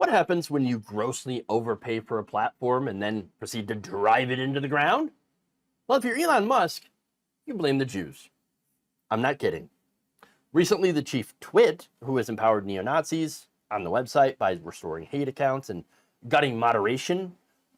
What happens when you grossly overpay for a platform and then proceed to drive it into the ground? Well, if you're Elon Musk, you blame the Jews. I'm not kidding. Recently, the chief twit, who has empowered neo-Nazis on the website by restoring hate accounts and gutting moderation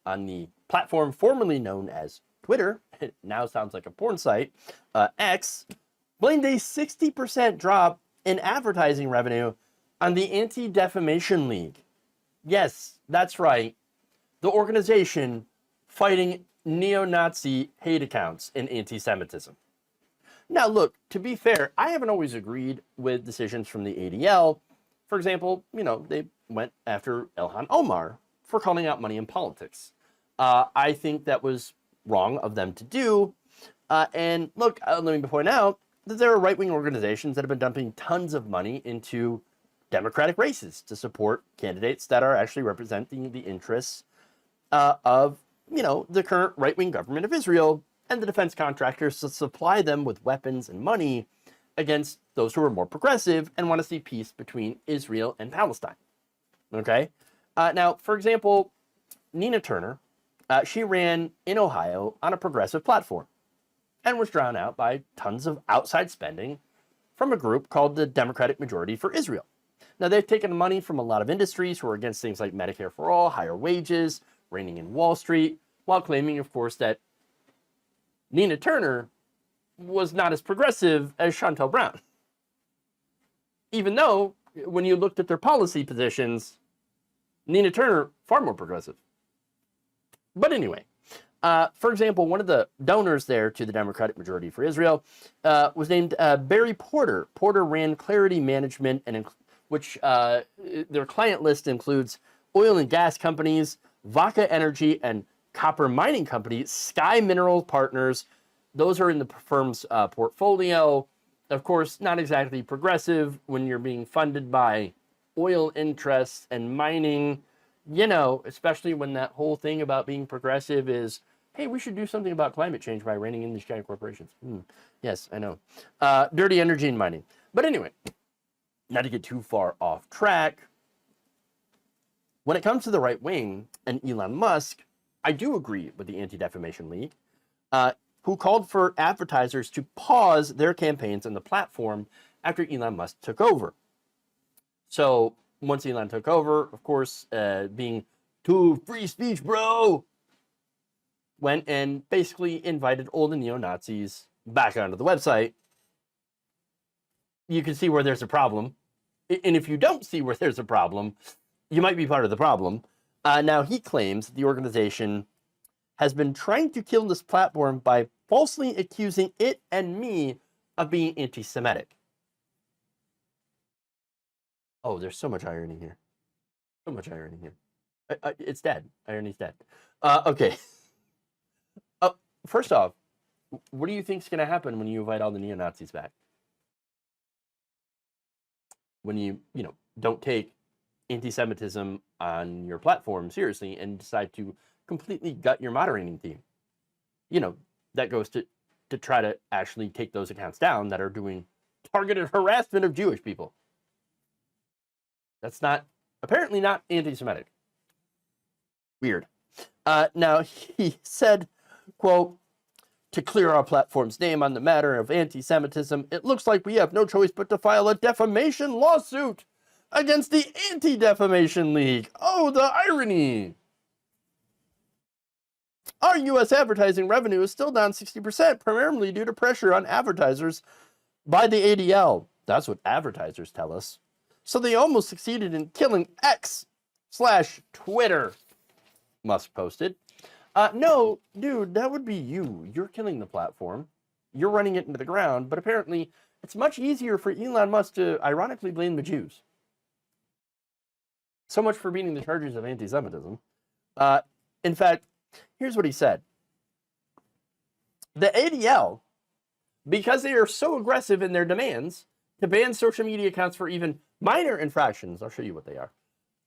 on the platform formerly known as Twitter, it now sounds like a porn site, X, blamed a 60% drop in advertising revenue on the Anti-Defamation League. Yes, that's right. The organization fighting neo-Nazi hate accounts and anti-Semitism. Now, look, to be fair, I haven't always agreed with decisions from the ADL. For example, they went after Ilhan Omar for calling out money in politics. I think that was wrong of them to do. And look, let me point out that there are right-wing organizations that have been dumping tons of money into Democratic races to support candidates that are actually representing the interests of, the current right-wing government of Israel and the defense contractors to supply them with weapons and money against those who are more progressive and want to see peace between Israel and Palestine. Okay? Now, for example, Nina Turner, she ran in Ohio on a progressive platform and was drowned out by tons of outside spending from a group called the Democratic Majority for Israel. Now, they've taken money from a lot of industries who are against things like Medicare for all, higher wages, reining in Wall Street, while claiming, of course, that Nina Turner was not as progressive as Chantel Brown. Even though, when you looked at their policy positions, Nina Turner, far more progressive. But anyway, for example, one of the donors there to the Democratic Majority for Israel was named Barry Porter. Porter ran Clarity Management, which their client list includes oil and gas companies, Vaca Energy, and copper mining company, Sky Mineral Partners. Those are in the firm's portfolio. Of course, not exactly progressive when you're being funded by oil interests and mining, especially when that whole thing about being progressive is, hey, we should do something about climate change by reining in these giant corporations. Yes, I know. Dirty energy and mining. But anyway, not to get too far off track, when it comes to the right wing and Elon Musk, I do agree with the Anti-Defamation League, who called for advertisers to pause their campaigns on the platform after Elon Musk took over. So once Elon took over, of course, being too free speech, bro, went and basically invited all the neo-Nazis back onto the website. You can see where there's a problem. And if you don't see where there's a problem, you might be part of the problem. Now, he claims the organization has been trying to kill this platform by falsely accusing it and me of being anti-Semitic. Oh, there's so much irony here. So much irony here. It's dead. Irony's dead. Okay. First off, what do you think is going to happen when you invite all the neo-Nazis back? When you don't take anti-Semitism on your platform seriously and decide to completely gut your moderating team. That goes to try to actually take those accounts down that are doing targeted harassment of Jewish people. That's apparently not anti-Semitic. Weird. Now, he said, quote, to clear our platform's name on the matter of anti-Semitism, it looks like we have no choice but to file a defamation lawsuit against the Anti-Defamation League. Oh, the irony. Our U.S. advertising revenue is still down 60%, primarily due to pressure on advertisers by the ADL. That's what advertisers tell us. So they almost succeeded in killing X/Twitter, Musk posted. No, dude, that would be you. You're killing the platform. You're running it into the ground, but apparently it's much easier for Elon Musk to ironically blame the Jews. So much for beating the charges of anti-Semitism. In fact, here's what he said. The ADL, because they are so aggressive in their demands to ban social media accounts for even minor infractions, I'll show you what they are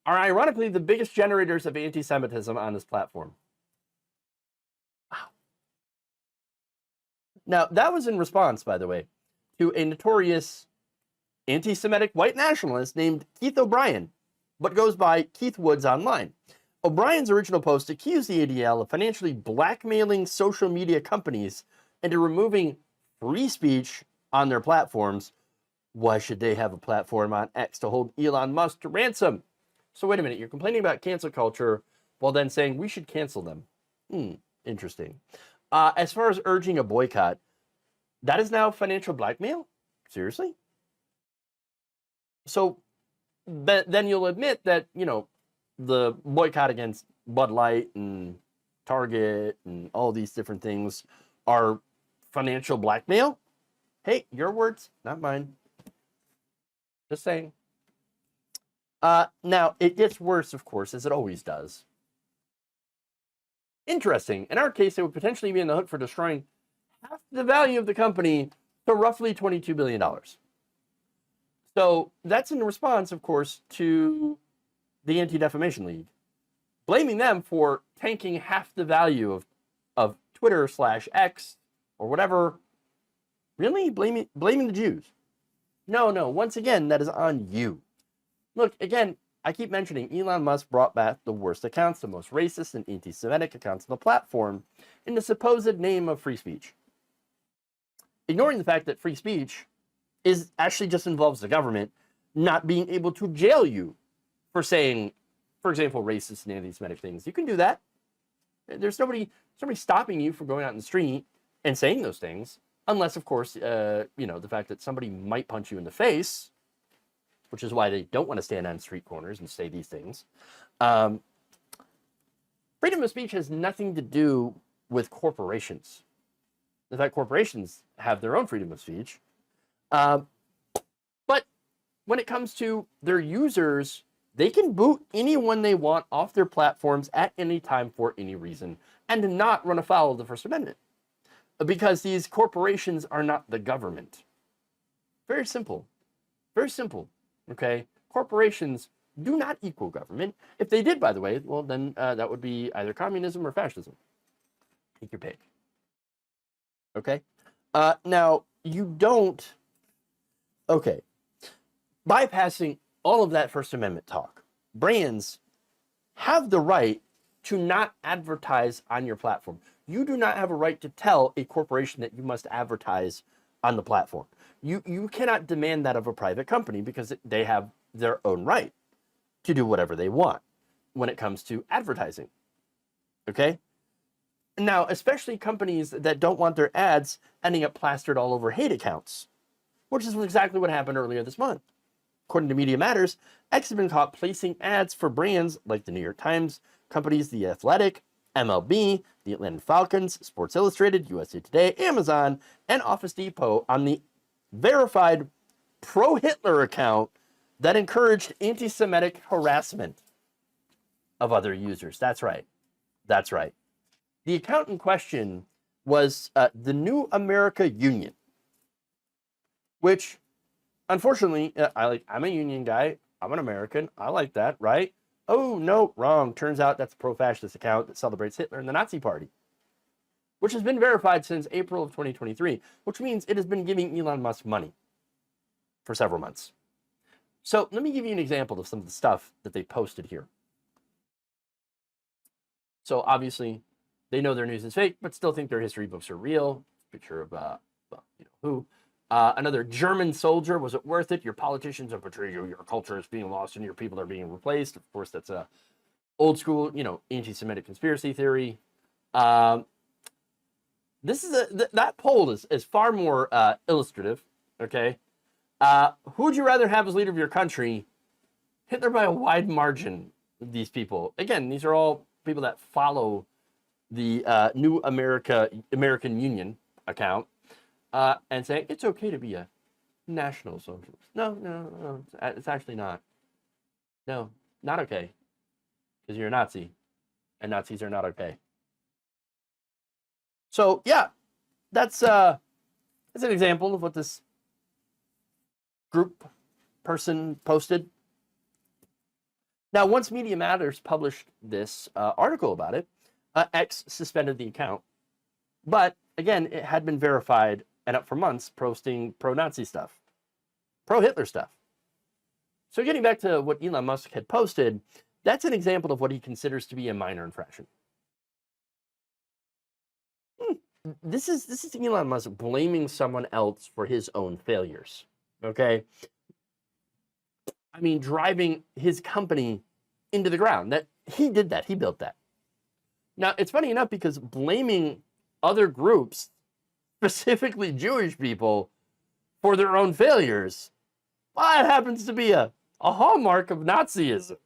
ironically the biggest generators of anti-Semitism on this platform. Wow. Now, that was in response, by the way, to a notorious anti-Semitic white nationalist named Keith O'Brien, but goes by Keith Woods Online. O'Brien's original post accused the ADL of financially blackmailing social media companies into removing free speech on their platforms. Why should they have a platform on X to hold Elon Musk to ransom? So wait a minute, you're complaining about cancel culture while then saying we should cancel them. Interesting. As far as urging a boycott, that is now financial blackmail? Seriously? So then you'll admit that, the boycott against Bud Light and Target and all these different things are financial blackmail? Hey, your words, not mine. Just saying. Now, it gets worse, of course, as it always does. Interesting. In our case, it would potentially be in the hook for destroying half the value of the company to roughly $22 billion. So that's in response, of course, to the Anti-Defamation League, blaming them for tanking half the value of Twitter/X or whatever. Really? Blaming the Jews? No. Once again, that is on you. Look, again, I keep mentioning Elon Musk brought back the worst accounts, the most racist and anti-Semitic accounts on the platform in the supposed name of free speech. Ignoring the fact that free speech is actually just involves the government not being able to jail you for saying, for example, racist and anti-Semitic things. You can do that. There's nobody stopping you from going out in the street and saying those things, unless, of course, the fact that somebody might punch you in the face, which is why they don't want to stand on street corners and say these things. Freedom of speech has nothing to do with corporations. In fact, corporations have their own freedom of speech. But when it comes to their users, they can boot anyone they want off their platforms at any time for any reason and not run afoul of the First Amendment. Because these corporations are not the government. Very simple. Very simple. Okay? Corporations do not equal government. If they did, by the way, well, then that would be either communism or fascism. Take your pick. Okay? Now, you don't... Okay. Bypassing all of that First Amendment talk, brands have the right to not advertise on your platform. You do not have a right to tell a corporation that you must advertise on the platform. You cannot demand that of a private company because they have their own right to do whatever they want when it comes to advertising. Okay? Now, especially companies that don't want their ads ending up plastered all over hate accounts, which is exactly what happened earlier this month. According to Media Matters, X has been caught placing ads for brands like the New York Times, companies The Athletic, MLB, the Atlanta Falcons, Sports Illustrated, USA Today, Amazon, and Office Depot on the verified pro-Hitler account that encouraged anti-Semitic harassment of other users. That's right. That's right. The account in question was the New America Union, which, unfortunately, I'm a union guy. I'm an American. I like that, right? Oh, no, wrong. Turns out that's a pro-fascist account that celebrates Hitler and the Nazi Party, which has been verified since April of 2023, which means it has been giving Elon Musk money for several months. So let me give you an example of some of the stuff that they posted here. So obviously, they know their news is fake, but still think their history books are real. Picture of, who. Another German soldier. Was it worth it? Your politicians have betrayed you. Your culture is being lost and your people are being replaced. Of course, that's a old school, anti-Semitic conspiracy theory. This is that poll is far more illustrative. Okay, who would you rather have as leader of your country? Hitler by a wide margin. These people, again, these are all people that follow the New American Union account. And saying it's okay to be a national socialist. No, it's actually not. No, not okay. Because you're a Nazi, and Nazis are not okay. So yeah, that's an example of what this group person posted. Now, once Media Matters published this article about it, X suspended the account. But again, it had been verified and up for months posting pro-Nazi stuff, pro-Hitler stuff. So getting back to what Elon Musk had posted, that's an example of what he considers to be a minor infraction. This is Elon Musk blaming someone else for his own failures. Okay? I mean, driving his company into the ground. That he did that. He built that. Now, it's funny enough because blaming other groups, specifically Jewish people, for their own failures, well, it happens to be a hallmark of Nazism.